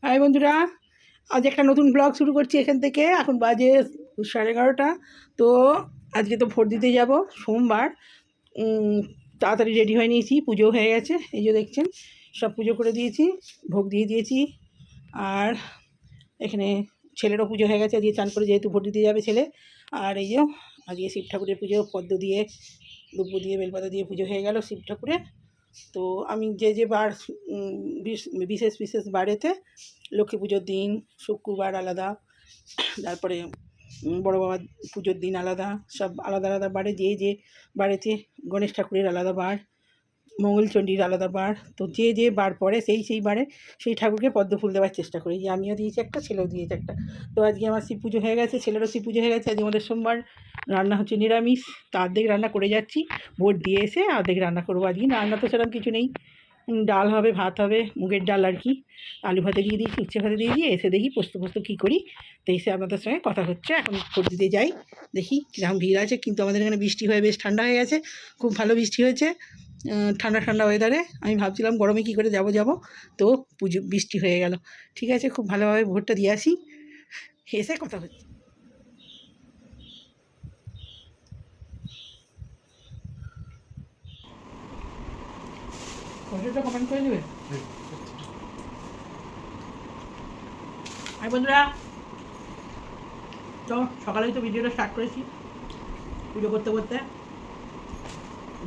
High বন্ধুরা, আজ একটা নতুন ব্লগ শুরু করছি এখান থেকে। এখন বাজে 11:30। তো আজকে তো ভোট দিতে যাব, সোমবার। তাড়াতাড়ি রেডি হয়ে নিয়েছি, পুজো হয়ে গেছে, এই যে দেখছেন সব পুজো করে দিয়েছি, ভোগ দিয়ে দিয়েছি। আর এখানে ছেলেরও পুজো হয়ে গেছে, আজকে চান করে যেহেতু ভোট দিতে যাবে ছেলে। আর এই যে আজকে শিব ঠাকুরের পুজো, পদ্ম দিয়ে দুব্বো দিয়ে বেলপাতা দিয়ে পুজো হয়ে গেল শিব ঠাকুরের। তো আমি যে বার বিশেষ বিশেষ বারেতে লক্ষ্মী পুজোর দিন শুক্রবার আলাদা, তারপরে বড় বাবার পুজোর দিন আলাদা, সব আলাদা আলাদা বারে যে বারেতে গণেশ ঠাকুরের আলাদা বার, মঙ্গলচণ্ডীর আলাদা বার। তো যে বার পড়ে সেই বারে সেই ঠাকুরকে পদ্ম ফুল দেওয়ার চেষ্টা করি। যে আমিও দিয়েছি একটা, ছেলেও দিয়েছে একটা। তো আজকে আমার শিব পুজো হয়ে গেছে, ছেলেরও শিব পুজো হয়ে গেছে। আজকে আমাদের সোমবার, রান্না হচ্ছে নিরামিষ। তা অর্ধেক রান্না করে যাচ্ছি, ভোট দিয়ে এসে অর্ধেক রান্না করবো। আজকে রান্না তো সেরকম কিছু নেই, ডাল হবে, ভাত হবে, মুগের ডাল আর কি, আলু ভাতে দিয়ে দিয়েছি, উচ্ছে ভাতে দিয়ে দিয়ে এসে দেখি পোস্ত কী করি। তো এসে আপনাদের সঙ্গে কথা হচ্ছে। এখন ভোট দিতে যাই, দেখি কীরকম ভিড় আছে। কিন্তু আমাদের এখানে বৃষ্টি হয়ে বেশ ঠান্ডা হয়ে গেছে, খুব ভালো বৃষ্টি হয়েছে। ঠান্ডা ঠান্ডা ওয়েদারে আমি ভাবছিলাম গরমে কী করে যাব, তো বৃষ্টি হয়ে গেল। ঠিক আছে, খুব ভালোভাবে ভোটটা দিয়ে আসি, এসে কথা হচ্ছে। কমেন্ট করে দেবে। আর বন্ধুরা, তো সকালেই তো ভিডিওটা স্টার্ট করেছি পুজো করতে করতে।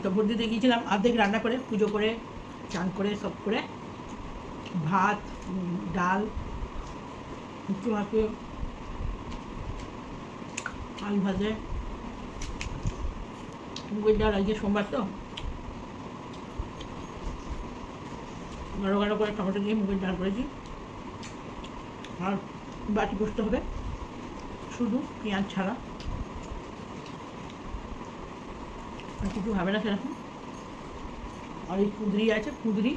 তো ভোট দিতে গিয়েছিলাম অর্ধেক রান্না করে, পুজো করে চান করে সব করে, ভাত, ডাল, উচ্চ ভাতে, আলু ভাজে, মুগের ডাল। আজকে সোমবার তো গাঢ় গাঢ় করে টমেটো দিয়ে মুগের ডাল করেছি। আর বাটি বসতে হবে শুধু পেঁয়াজ ছাড়া, আর কিছু হবে না সেরকম। আর এই কুঁদরি আছে, কুঁদরি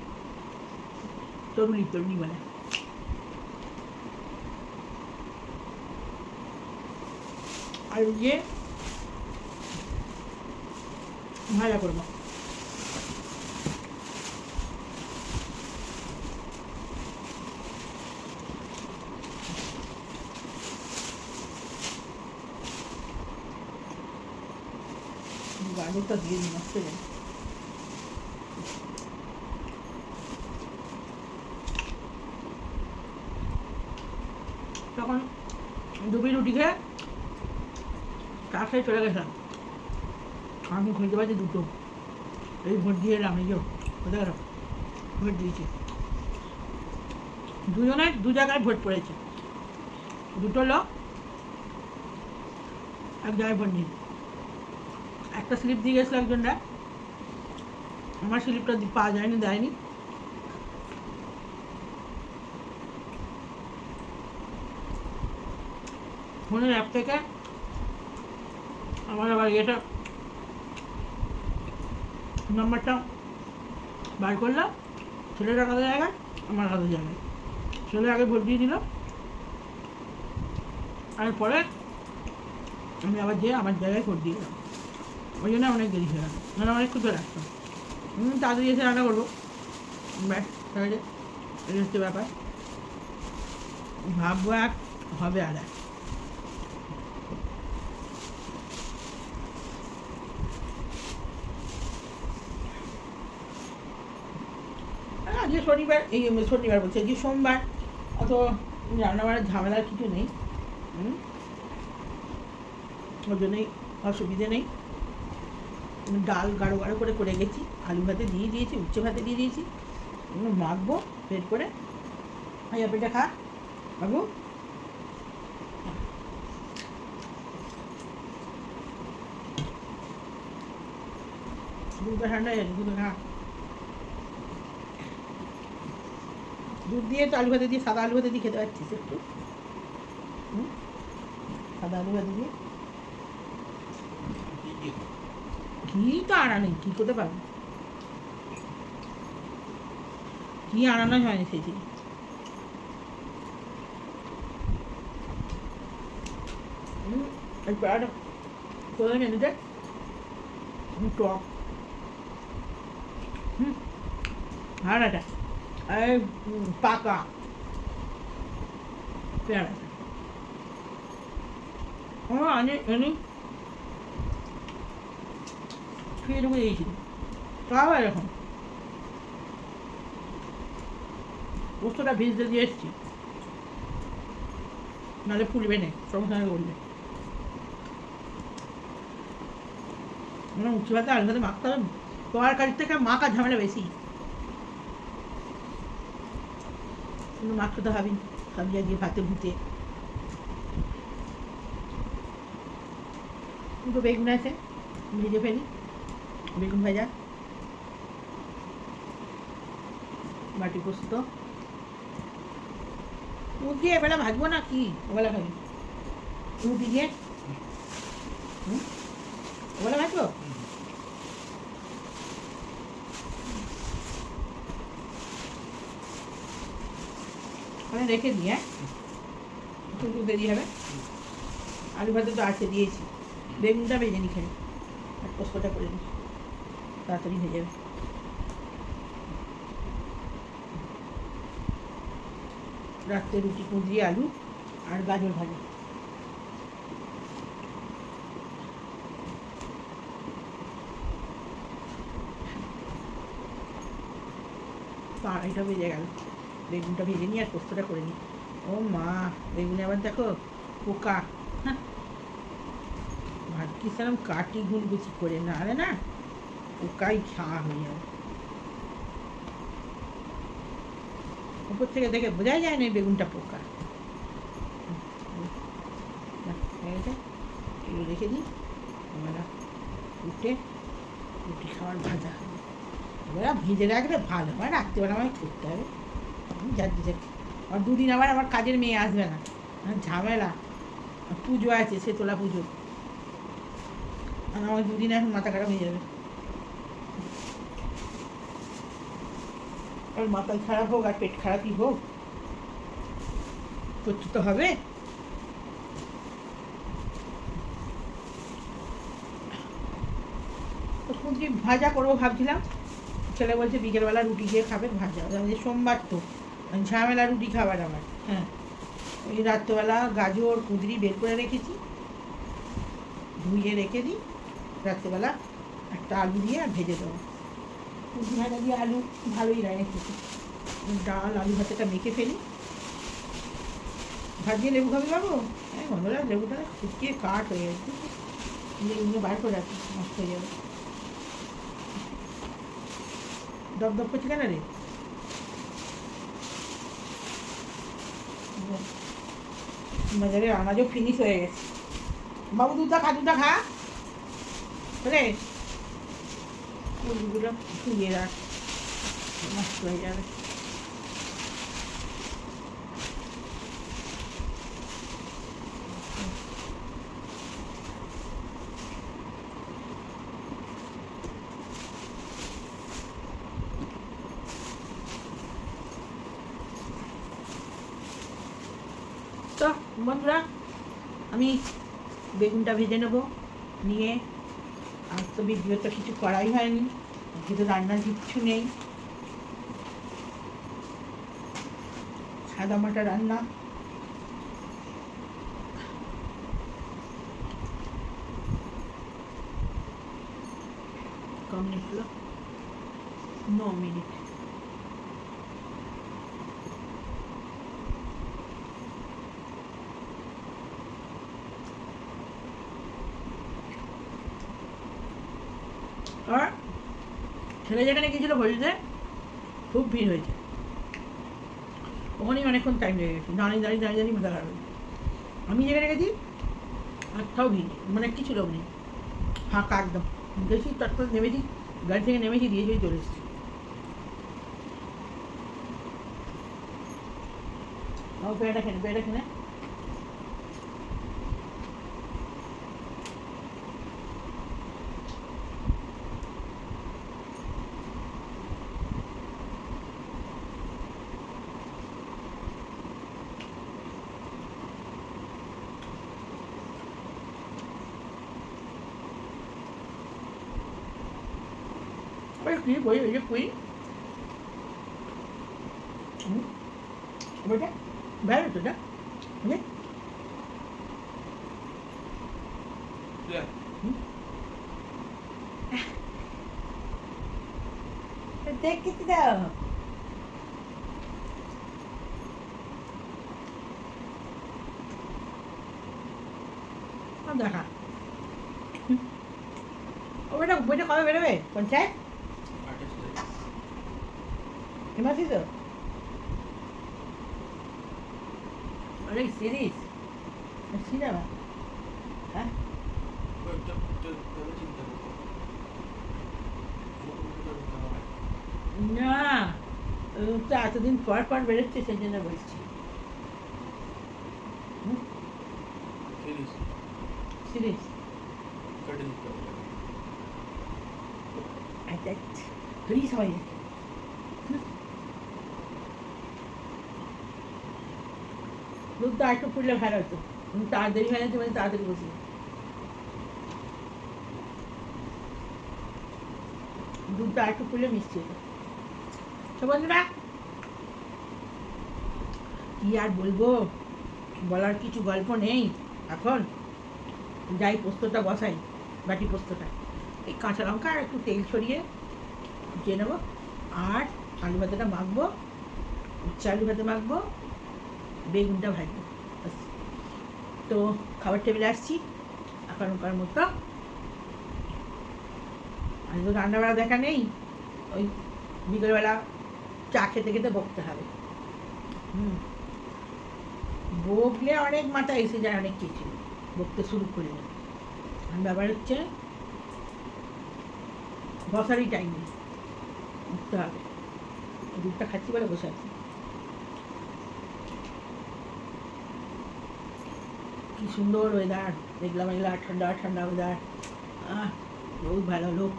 তরুলি মানে আর ইয়ে ভাজা করবো। গাজরটা দিয়ে দিন আসতে যাই। তখন দুপুরে রুটি খেয়ে চা খেয়ে চলে গেছিলাম। আমি খুঁজতে পারছি দুটো, এই ভোট দিয়ে এলাম। এই যে কোথায় গেল, ভোট দিয়েছি, দুজনের দু জায়গায় ভোট পড়েছে, দুটো লোক এক জায়গায় ভোট নিয়েছে। একটা স্লিপ দিয়ে গেছিলো একজনরা, আমার স্লিপটা পাওয়া যায়নি, দেয়নি। ফোনের অ্যাপ থেকে আমার আবার এটা নাম্বারটা বার করলাম, ছেলেটা কাজে জায়গায়, আমার কাজে জায়গায়। ছেলে আগে ভোট দিয়ে দিল, আর পরে আমি আবার যেয়ে আমার জায়গায় ভোট দিয়ে দিলাম। ওই জন্য অনেক দেরি হয়ে গেল, মানে অনেক খুঁজে রাখতাম। তাড়াতাড়ি এসে রান্না করবো, ব্যাস তাহলে এই হচ্ছে ব্যাপার। ভাববো এক, হবে আর এক। আজকে শনিবার, এই শনিবার বলছি, আজকে সোমবার, অত রান্নাবাড়ার ঝামেলার কিছু নেই। ওর জন্যই অসুবিধে নেই। ডাল গাঢ় গাঢ় করে গেছি, আলু ভাতে দিয়ে দিয়েছি, উচ্ছে ভাতে দিয়ে দিয়েছি, মাখবো পেট করে। ভাইয়া পেটে খা বাবু। দুধটা ঠান্ডা হয়ে গেছে, দুধ খা। দুধ দিয়ে তো আলু ভাতে দিয়ে, সাদা আলু ভাতে দিয়ে খেতে পারছিস একটু, সাদা আলু ভাতে দিয়ে। ঘি তো আনা নেই, কী করতে পারবো, ঘি আনানোই হয়নি সেই থেকে। একবার কোথায় মেনুতে টক, ভাড়াটা পাকা পেয়ারা ও এনে খেয়ে ঢুকে দিয়েছিল তাও এরকম পোস্তটা ভিজতে দিয়ে এসছি নাহলে ফুলবে না সমস্যা করলে উঁচু ভাতে আলু ভাতে মাখতে হবে তরকারির থেকে মাখা ঝামেলা বেশি কিন্তু মাখতে তো হবেই সবজি দিয়ে ভাতে ভুতে দুটো বেগুন আছে ভেজে ফেলি বেগুন ভাজা বাটি পোস্ত রুটি এবেলা ভাজবো না কি ওবেলা খাবি রুটি দিয়ে ওবেলা ভাজবো মানে রেখে দিই হ্যাঁ একটু দেরি হবে আলু ভাতে তো আছে দিয়েছি বেগুনটা ভেজে নি খাই আর পোস্তটা করে নিই তাড়াতাড়ি হয়ে যাবে রাত্রে রুটি কুঁদরি আলু আর গাজর ভাজা এটা ভেজে গেল বেগুনটা ভেজে নিই আর পোস্তটা করে নিই ও মা বেগুনে আবার দেখো পোকা হ্যাঁ ভাবছিলাম কাটি গুলগুচি করে না আরে না পোকাই খাওয়া হয়ে যাবে উপর থেকে দেখে বোঝাই যায় না বেগুনটা পোকা রেখে দিই আমরা উঠে রুটি খাওয়ার ভাজা হবে এবার ভিজে রাখলে ভালো হয় রাত্রিবেলা আমায় করতে হবে যাচ্ছি যাচ্ছি আর দুদিন আবার আমার কাজের মেয়ে আসবে না ঝামেলা পুজো আছে সে তোলা পুজো আর আমার দুদিন এখন মাথা খারাপ হয়ে যাবে আর মাথা খারাপ হোক আর পেট খারাপই হোক করতে তো হবে তো কুঁদরি ভাজা করবো ভাবছিলাম ছেলে বলছে বিকেলবেলা রুটি দিয়ে খাবে ভাজা সোমবার তো ঝামেলা রুটি খাবার আমার হ্যাঁ ওই রাত্রেবেলা গাজর কুঁদরি বের করে রেখেছি ধুয়ে রেখে দিই রাত্রেবেলা একটা আলু দিয়ে আর ভেজে দেবো কুঁদরি ভাজা দিয়ে আলু ভালোই লাগে খেতে ডাল আলু ভাতেটা মেখে ফেলি ভাজিয়ে লেবু খাবি বাবু হ্যাঁ বন্ধুরা লেবুটা শুকিয়ে কাঠ হয়ে গেছে লেবুগুলো বার করে রাখি নষ্ট হয়ে যাবে দপ দপ করছে কেন রে বাজারে আনাজও ফিনিশ হয়ে গেছে বাবু দুধটা খা রে ফুলগুলো শুকিয়ে রাখ নষ্ট হয়ে যাবে তো বন্ধুরা আমি বেগুনটা ভেজে নেব নিয়ে আর তো ভিডিওটা কিছু করাই হয়নি কিন্তু রান্নার কিচ্ছু নেই সাদা মাটা রান্না কম মিনিট হলো 9 মিনিট আর ছেলে যেখানে গিয়েছিল ভরিতে খুব ভিড় হয়েছে ওখানেই অনেকক্ষণ টাইম লেগে গেছে দাঁড়িয়ে মাথা খারাপ হয়েছে আমি যেখানে গেছি একটাও ভিড় মানে কিছু লোক নেই ফাঁকা একদম গেছি তৎপর নেমেছি গাড়ি থেকে নেমেছি দিয়ে চলে এসেছি পেয়াটা খেনে কি বই ওই যে কুই বইটা বাইরে তো যা বুঝলে? দেখতে দাও। দেখা ওটা বইটা কবে বেরোবে পঞ্চায়েত হিমাসি তো অনেক সিরিজ সিনেমা হ্যাঁ না তো এতদিন পর পর বেরোচ্ছে সেই জন্য বলছি সিরিজ ফ্রি সবাই দুধটা একটু ফুটলে ভালো হতো তাড়াতাড়ি হয়ে যাচ্ছে মানে তাড়াতাড়ি বসি দুধটা একটু ফুটলে মিষ্টি হতো তো বন্ধুরা কি আর বলবো বলার কিছু গল্প নেই এখন যাই পোস্তটা বসাই বাটি পোস্তটা এই কাঁচা লঙ্কা আর একটু তেল ছড়িয়ে দিয়ে নেবো আর আলু ভাতেটা মাখবো উচ্ছে আলু ভাতে মাখবো বেগুনটা ভাজবো তো খাবার টেবিলে আসছি এখনকার মতো আর তো রান্নাবেলা দেখা নেই ওই বিকেলবেলা চা খেতে খেতে বকতে হবে বকলে অনেক মাথা এসে যায় অনেক কিছু বকতে শুরু করলে ব্যাপার হচ্ছে বসারই টাইম নেই উঠতে হবে দুধটা খাচ্ছি বলে বসে আছি কি সুন্দর ওয়েদার দেখলাম এগুলা ঠান্ডা ঠান্ডা ওয়েদার বহুত ভালো লোক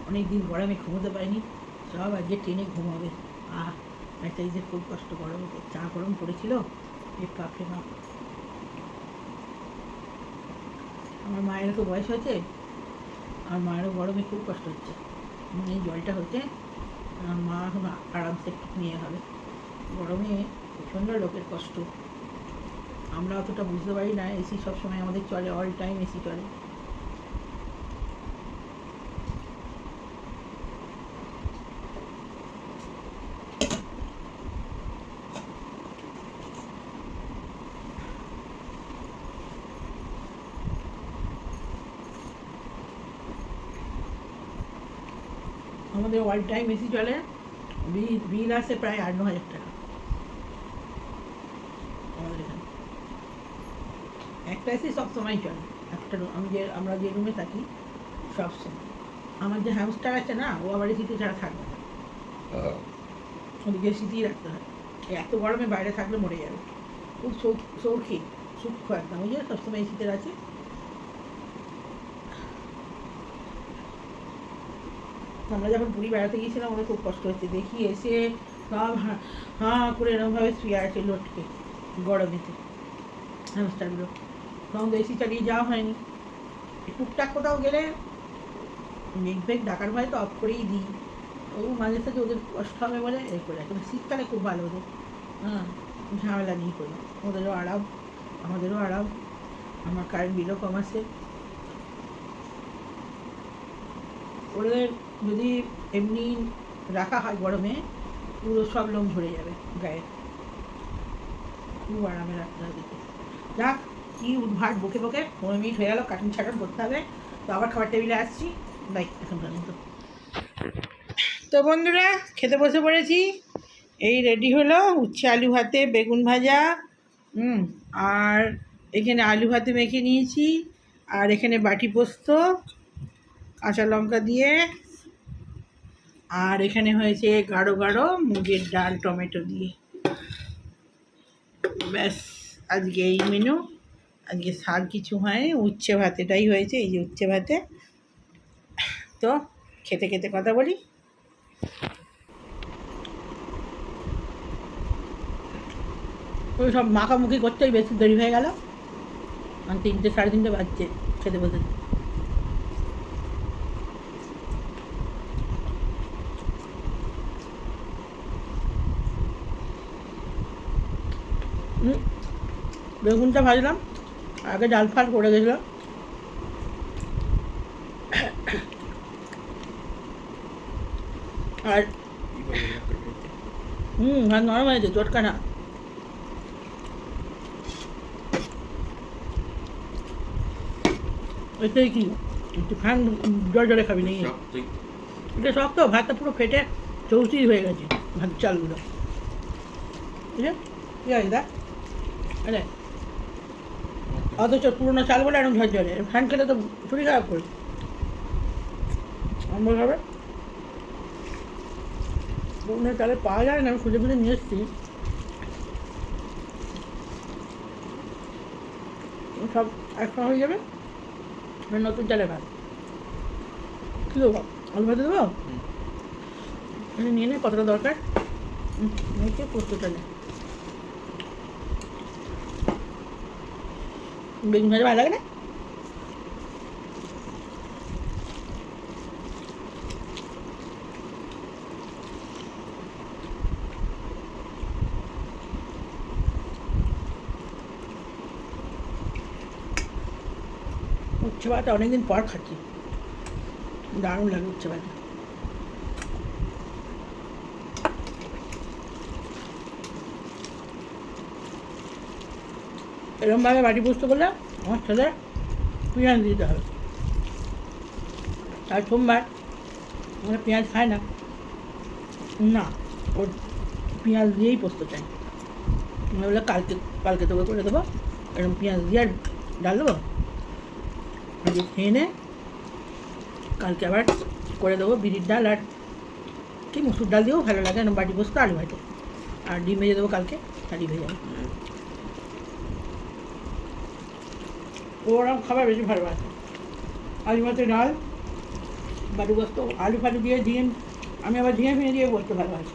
অনেক দিন গরমে ঘুমোতে পারিনি সব আজকে ট্রেনে ঘুমাবে একটা যে খুব কষ্ট গরম চা গরম পড়েছিল পেট কাঁপে না আমার মায়েরও তো বয়স হয়েছে আর মায়েরও গরমে খুব কষ্ট হচ্ছে এই জলটা হচ্ছে মা এখন আরামসে একটু নিয়ে হবে গরমে প্রচণ্ড লোকের কষ্ট আমরা অতটা বুঝতে পারি না এসি সবসময় আমাদের চলে অল টাইম এসি চলে আমাদের অল টাইম এসি চলে বিল আসে প্রায় 8-9 হাজার টাকা আমাদের এখানে একটা এসি সবসময় চলে একটা আমরা যে রুমে থাকি সবসময় আমার যে হ্যামস্টার আছে না ও আবার এসিতে ছাড়া থাকবে না ওদিকে এসিতেই রাখতে হয় এত গরমে বাইরে থাকলে মরে যাবে খুব সৌখী সূক্ষ্ম একদম ওই যে সবসময় এসিতে আছে আমরা যখন পুরী বেড়াতে গিয়েছিলাম আমাদের খুব কষ্ট হচ্ছে দেখি এসে সব হাঁ করে এরকমভাবে শুয়ে আছে লটকে গরমেতে হ্যামস্টারগুলো তখন তো এসি চালিয়ে যাওয়া হয়নি টুকটাক কোথাও গেলে মেঘ ডাকার ভয় তো অফ করেই দিই ও মাঝে সাথে ওদের কষ্ট হবে বলে এ করে কিন্তু শীতকালে খুব ভালো ওদের ঝামেলা নিয়ে করি ওদেরও আরাম আমাদেরও আরাম আমার কারেন্ট বিলও কম আসে ওদের যদি এমনি রাখা হয় গরমে পুরো সব লোম ঝরে যাবে গায়ে খুব আরামে রাখতে হবে যাক কি উদ্ভাট বকে 15 মিনিট হয়ে গেল কার্টুন ছাটন করতে হবে তো আবার খাবার টেবিলে আসছি বাই এখনকার মতো তো বন্ধুরা খেতে বসে পড়েছি এই রেডি হলো উচ্ছে আলু ভাতে বেগুন ভাজা আর এখানে আলু ভাতে মেখে নিয়েছি আর এখানে বাটি পোস্ত কাঁচা লঙ্কা দিয়ে আর এখানে হয়েছে গাঢ় গাঢ় মুগের ডাল টমেটো দিয়ে ব্যাস আজকে এই মেনু আজকে শাক কিছু হয় উচ্ছে ভাতেটাই হয়েছে এই যে উচ্ছে ভাতে তো খেতে খেতে কথা বলি ওই সব মাখামুখি করতেই বেশি দেরি হয়ে গেল 3টে 3:30 বাজছে খেতে বসে বেগুনটা ভাজলাম, আগে ডাল ফাল করে গেছিলো। আর ভাত নরম হয়েছে, চটকা না। এটাই কি একটু ফ্যান জল জলে খাবি নাকি? এটা শক্ত, ভাতটা পুরো ফেটে চৌচির হয়ে গেছে ভাত চালগুলো। ঠিক আছে, ঠিক আছে দা। আরে অথচ পুরোনো চালগুলো এরকম ঝরঝরে, ফ্যান খেলে তো শরীর খারাপ করে। আমরা খাবে পুরোনো চালে পাওয়া যায় না, আমি খুঁজে খুঁজে নিয়ে এসেছি। সব একসঙ্গে হয়ে যাবে, নতুন চালের ভাত। কী দেবো, আলু ভাতে দেবো? নিয়ে নে কতটা দরকার, নিয়ে পোস্তটা নে। বেগুন ভাজা ভালো লাগে না? উচ্ছে ভাতটা অনেকদিন পর খাচ্ছি, দারুণ লাগে উচ্ছে ভাজা। এরকমভাবে বাটি পোস্ত করলে আমার ছেলে পেঁয়াজ দিতে হবে। আর সোমবার আমরা পেঁয়াজ খায় না, না ওর পেঁয়াজ দিয়েই পোস্ত চাই। আমি বলে কালকে কালকে তোকে করে দেবো, এরকম পেঁয়াজ দিয়ে আর ডাল দেবো, আজকে খেয়ে নে, কালকে আবার করে দেবো বিরির ডাল আর কি মুসুর ডাল দিয়েও ভালো লাগে, এরকম বাটি পোস্ত আলু ভাজা আর ডিম ভেজে দেবো কালকে, আর ডিম ভেজে ওরকম খাবার বেশি ভালোবাসে। আলু ভাতে ডাল, বাটি পোস্ত, আলু ফালু দিয়ে ডিম, আমি আবার ঝিঙে ফিঙে দিয়ে করতে ভালোবাসি।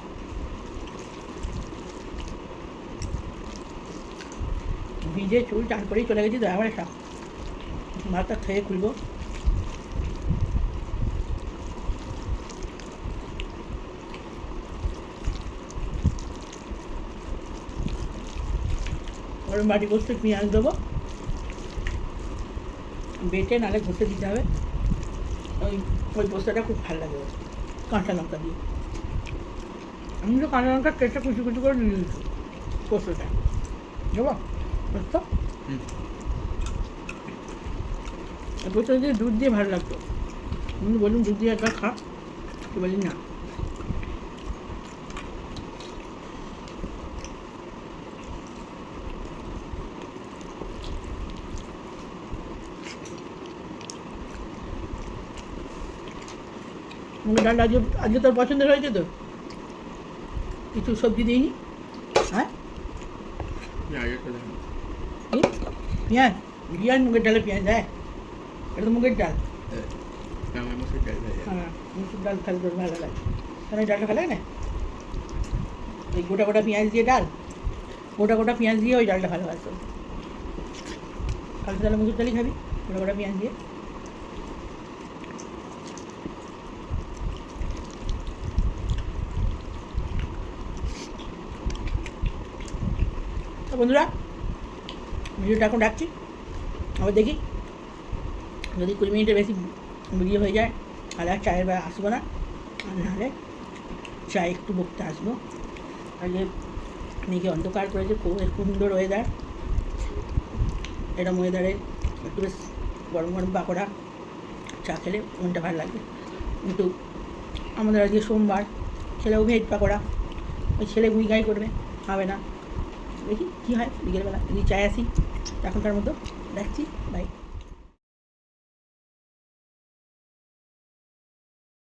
ভিজে চুল চান করেই চলে গেছি দয়াবারে সব ভাতটা খেয়ে খুলবো। ওরম বাটি পোস্ত পেঁয়াজ দেবো, বেটে নাহলে ঘষে দিতে হবে। ওই ওই পোস্তটা খুব ভালো লাগে, কাঁচা লঙ্কা দিয়ে। আমি তো কাঁচা লঙ্কার কেটে কুচি কুচি করে দিয়ে দিচ্ছি পোস্তটা দেবো। পোস্ত পোস্ত দিয়ে দুধ দিয়ে ভালো লাগতো, আমি বলুন দুধ দিয়ে একবার খা, তো বলি না। মুগের ডালটা আজকে আজকে তোর পছন্দের হয়েছে তো? কিছু সবজি দিইনি? হ্যাঁ পেঁয়াজ, পেঁয়াজ মুগের ডালে পেঁয়াজ দেয়? এটা তো মুগের ডাল। হ্যাঁ মুসুর ডাল খালি তোর ভালো লাগে, তাহলে ডালটা ভালো লাগে না? ওই গোটা গোটা পেঁয়াজ দিয়ে ডাল, গোটা গোটা পেঁয়াজ দিয়ে ওই ডালটা ভালোবাসো। কালকে তাহলে মুসুর ডালই খাবি গোটা গোটা পেঁয়াজ দিয়ে। তো বন্ধুরা ভিডিওটা এখন রাখছি, আবার দেখি যদি 20 মিনিটের বেশি ভিডিও হয়ে যায় তাহলে আর চায়ের বেলা আসবো না, আর নাহলে চায় একটু বকতে আসবো। আর যে মেঘে অন্ধকার করেছে, খুব সুন্দর ওয়েদার, এরকম ওয়েদারে একটু বেশ গরম গরম পাকোড়া চা খেলে মনটা ভালো লাগবে। কিন্তু আমাদের আজকে সোমবার, ছেলেও ভেজ পাকোড়া, ওই ছেলে গুঁই করবে, হবে না, দেখি কী হয় বিকেলবেলা যদি চায় আসি। এখনকার মতো রাখছি, বাই।